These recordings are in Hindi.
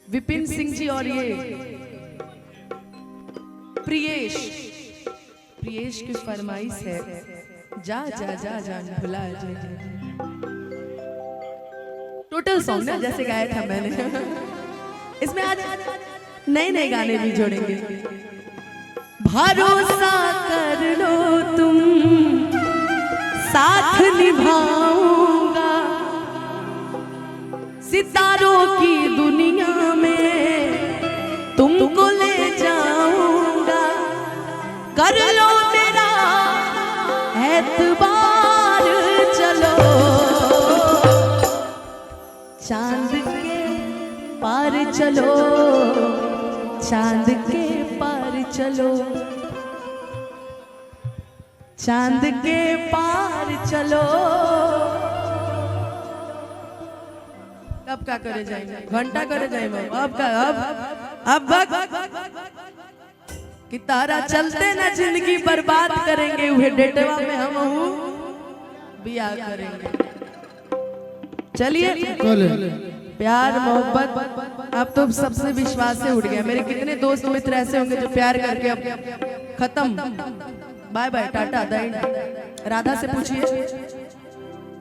विपिन सिंह जी और ये प्रियेश की फरमाइश है, जा जा जा जान भुला जा। टोटल सॉन्ग ना जैसे गाया था मैंने। इसमें आज नए नए गाने भी जोड़ेंगे। भरोसा कर लो तुम, साथ निभाऊंगा, सितारों की दुनिया में तुमको ले जाऊंगा। कर लो मेरा एतबार, चलो चांद के पार चलो, चांद के पार चलो, चांद के पार चलो। अब क्या करे जाएंगे, घंटा करे जाएंगे। अब का अब कि तारा चलते ना जिंदगी बर्बाद करेंगे, वह डेटवा में हम बिया करेंगे। चलिए प्यार मोहब्बत अब तो सबसे विश्वास से उठ गया। मेरे कितने दोस्त मित्र ऐसे होंगे जो प्यार करके अब खत्म, बाय बाय टाटा दाई। राधा से पूछिए,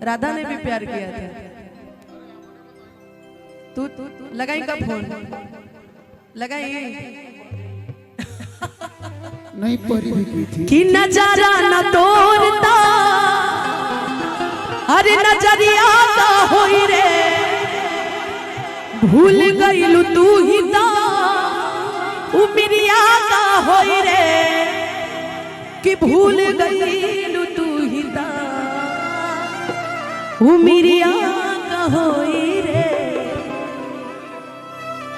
राधा ने भी प्यार किया था। तू लगाई कब फोन लगाई नहीं परी भी की थी कि नजारा न तोड़ता, अरे नजरिया का होई रे, भूल गईलू तू ही ता उमरिया का होई रे, कि भूल गईलू तू ही ता उमरिया का होई रे,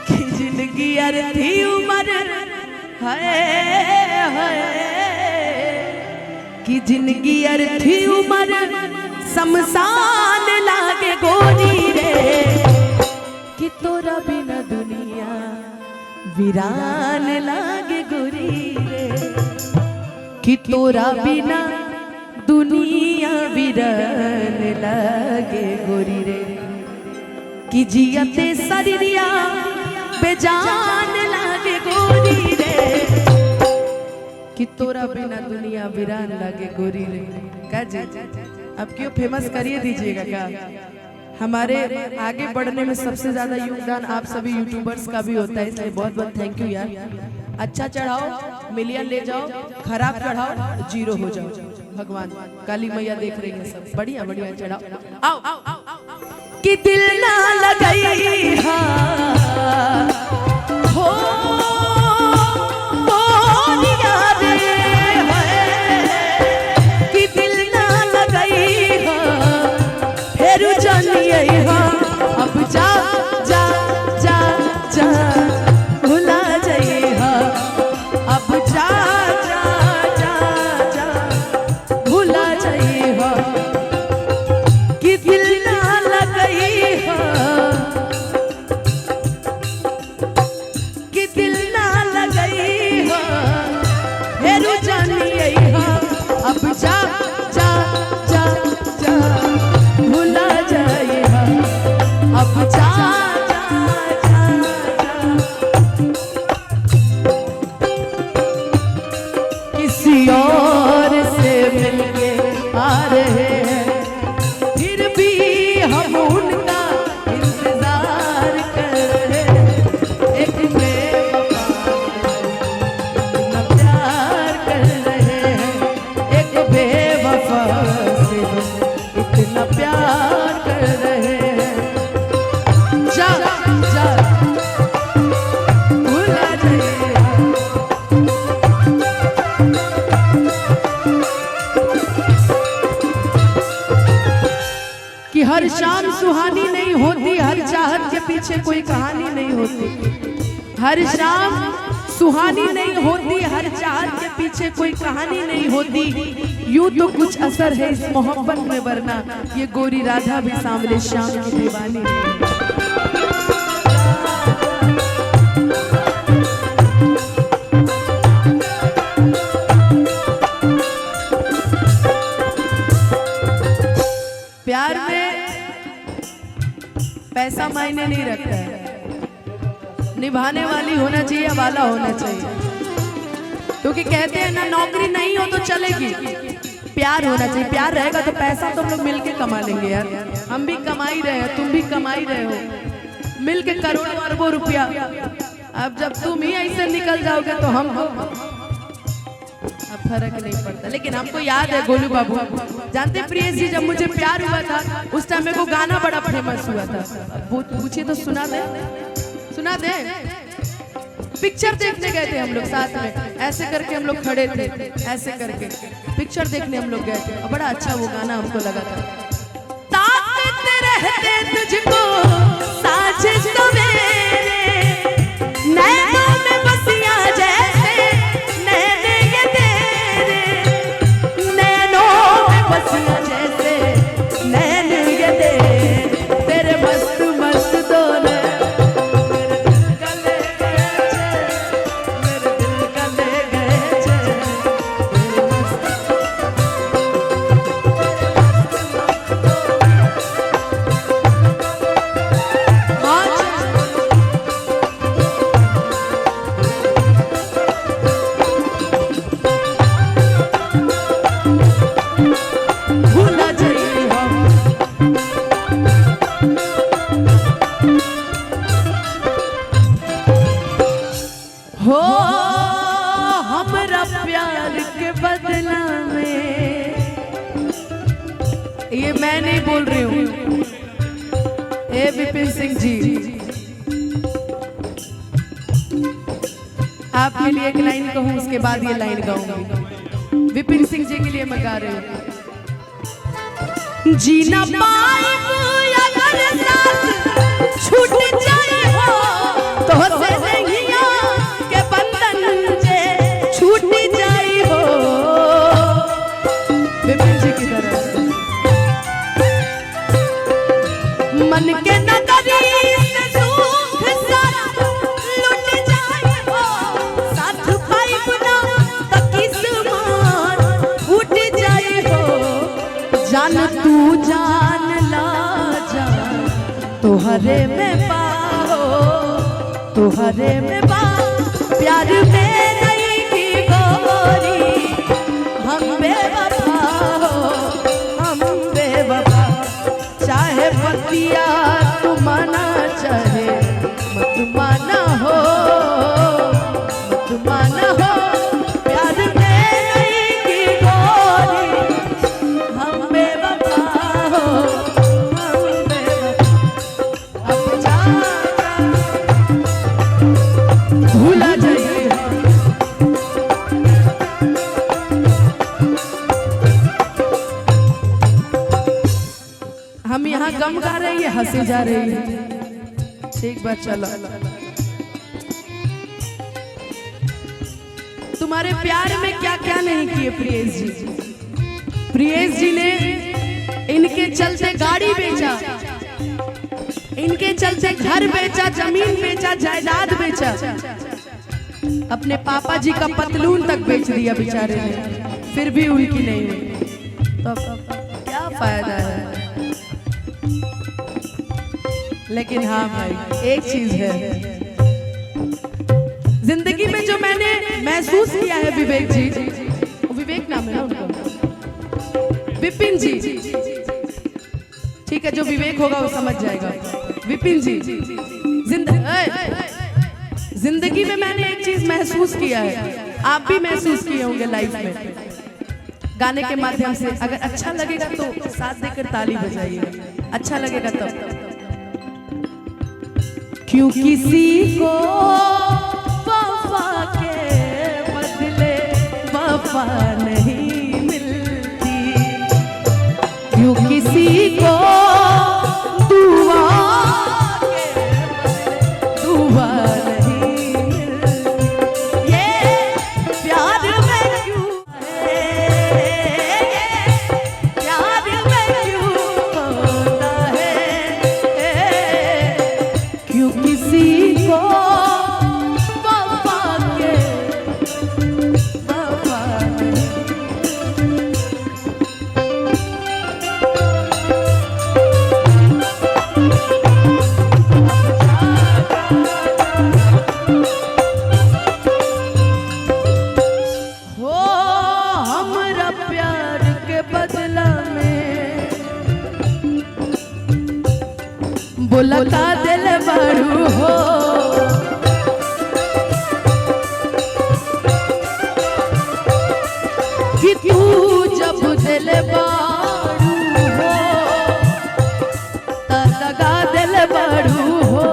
कि जिंदगी अर्थी उमर है, कि जिंदगी अर्थी उमर शमशान लागे गोरी रे, कि तोरा बिना दुनिया वीरान लागे गोरी रे, कि तोरा बिना दुनिया वीरान लागे गोरी रे, कि जियते शरीरिया बेजान लागे गोरी रे, कि तोरा बिना दुनिया वीरान लागे गोरी रे। क्या जी अब क्यों फेमस करिए दीजिएगा क्या। हमारे आगे बढ़ने में सबसे ज्यादा योगदान आप सभी यूट्यूबर्स का भी होता है, इसलिए बहुत बहुत थैंक यू यार। अच्छा चढ़ाओ मिलियन ले जाओ, खराब चढ़ाओ जीरो हो जाओ। भगवान काली मैया देख रही है सब, बढ़िया बढ़िया चढ़ाओ। आओ कि दिल ना लगाई हो अब जा जा जा जा भुला जाइए, अब जा जा जा जा भुला जाइए, कि दिल ना लगई है, कि दिल ना लगई है, फिर जानिए अब जा जा जा जा भुला जाइए, अब जा जा जा जा किसी और से मिलके आ रहे हैं, फिर भी हम उनका इंतजार कर रहे हैं। एक बेवफा इतना प्यार कर रहे हैं, एक बेवफा से इतना प्यार कर रहे हैं। कि हर शाम सुहानी नहीं होती, हर चाहत के पीछे कोई कहानी नहीं होती। हर शाम सुहानी नहीं होती, हर चाहत के पीछे कोई कहानी नहीं होती। यूं तो कुछ असर है इस मोहब्बत में, वरना ये गोरी राधा भी सांवले श्याम की दीवानी है। प्यार में पैसा मायने नहीं रखता है, निभाने वाली होना चाहिए, वाला होना चाहिए। क्योंकि कहते हैं ना, नौकरी नहीं हो तो चलेगी, प्यार होना चाहिए। प्यार रहेगा तो पैसा तो हम लोग मिलके कमा लेंगे यार। हम भी कमा ही रहे हैं, तुम भी कमा ही रहे हो, मिलके करोड़ों अरबों रुपया। अब जब तुम ही ऐसे निकल जाओगे तो हम अब फर्क नहीं पड़ता। लेकिन हमको याद है गोलू बाबू, जानते प्रियेश जी, जब मुझे प्यार हुआ था उस टाइम मेरे को गाना बड़ा फेमस हुआ था। पूछिए तो सुना दे, सुना दे। पिक्चर देखने गए थे हम लोग साथ में, ऐसे करके हम लोग खड़े थे, ऐसे करके पिक्चर देखने हम लोग गए थे। और बड़ा अच्छा वो गाना हमको लगा था। ताकते रहते तुझको साजिश सवेरे, नैनों में बसिया जैसे नैने ये तेरे, नैनों में बसिया जैसे नैने ये तेरे मस्त मस्त दोनों हो हमरा प्यार के बदला में। ये मैं नहीं बोल रही हूँ, ए विपिन सिंह जी, आपके लिए एक लाइन कहूँ, उसके बाद ये लाइन गाऊंगी। विपिन सिंह जी के लिए मैं गा रही हूँ। जीना पाइब अगर साथ छूट जाए हो तो से नैया के बंधन जे छूट जाए हो। विपिन जी की तरह मन के नगरी से सुख सारा लुट जाए हो, साथ पाइब ना तो किस्मत फूट जाए हो। जान तू जान ला जान तुहरे में पाओ, तुहरे में पाओ, प्यार में नहीं की गोरी, हम बेवफा हो, हम बेवफा। चाहे पतिया तू माना, चाहे मत माना हो, मत माना हो, प्यार में नहीं की गोरी, हम बेवफा हो, हम बेवफा। अब जा भूला जाइए। हम यहाँ गम गा रही है, हंसी जा रही है। ठीक बात, चलो। तुम्हारे प्यार में क्या क्या नहीं किए प्रियेश जी। प्रियेश जी ने इनके चलते गाड़ी बेचा, इनके चलते घर बेचा, जमीन बेचा, जायदाद बेचा, अपने पापा जी का पतलून तक बेच दिया बेचारे ने, फिर भी उनकी नहीं हुई। तो क्या फायदा है। लेकिन हाँ भाई, एक चीज है जिंदगी में जो मैंने महसूस किया है, विवेक जी, विवेक नाम है ना उनको, विपिन जी, ठीक है, जो विवेक होगा वो समझ जाएगा। विपिन जी, जिंदगी में मैंने एक चीज महसूस किया है, आप भी महसूस किए होंगे लाइफ में। गाने के माध्यम से अगर अच्छा लगेगा तो साथ देकर ताली बजाइए, अच्छा लगेगा तब। क्यों किसी को वफा के बदले वफा नहीं मिलती, क्यों किसी को दुआ के बदले दुआ नहीं मिलती, ये प्यार में क्यों है, प्यार में क्यों होता है, क्यों किसी को वफा के वफा नहीं। दिल बड़ू हो। कि तू जब दिल बड़ू हो त दगा दिल बड़ू हो।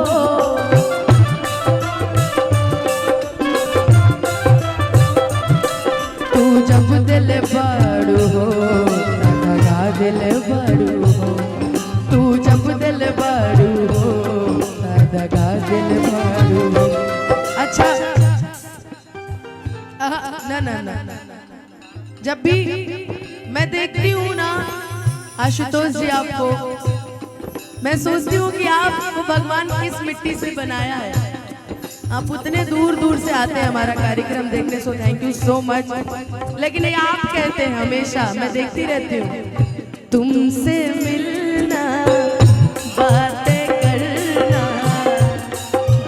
तू जब दिल बड़ू हो त दगा दिल बड़ू हो। तू जब दिल बड़ू हो त दगा दिल बड़ू हो। अच्छा ना ना ना, जब भी मैं देखती हूँ ना आशुतोष जी आपको, मैं सोचती हूँ कि आपको भगवान किस मिट्टी से बनाया है। आप उतने दूर दूर से आते हैं हमारा कार्यक्रम देखने, so thank you so much. लेकिन ये आप कहते हैं हमेशा, मैं देखती रहती हूँ, तुमसे मिलना बातें करना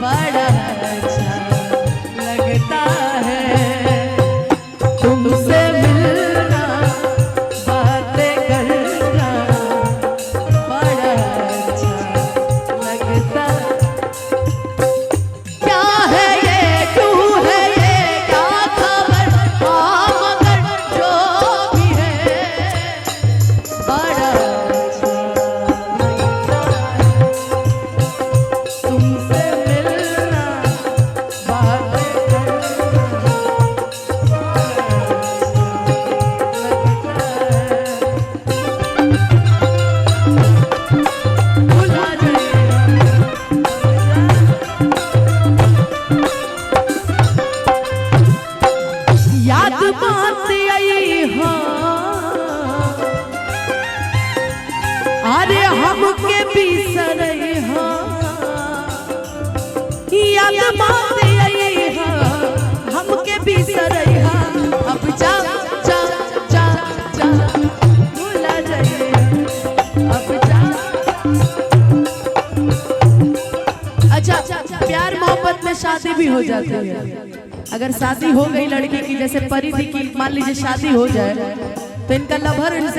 बड़ा अच्छा लगता है। तुमसे मिलना बातें करना बड़ा अच्छा लगता। क्या है ये, क्यों है ये, क्या खबर, हाँ मगर जो भी है बड़ा अच्छा लगता है। तुमसे मिलना बातें करना याद बात आई हाँ, अरे हमके बिसरई हाँ। याद बात आई हाँ, हमके बिसरई हाँ। अब जा जा जा जा भुला जाइए, अब जा। अच्छा प्यार मोहब्बत में शादी भी हो जाती है। अगर शादी हो गई लड़की की, जैसे परी दी की मान लीजिए शादी हो जाए, तो इनका लवर इनसे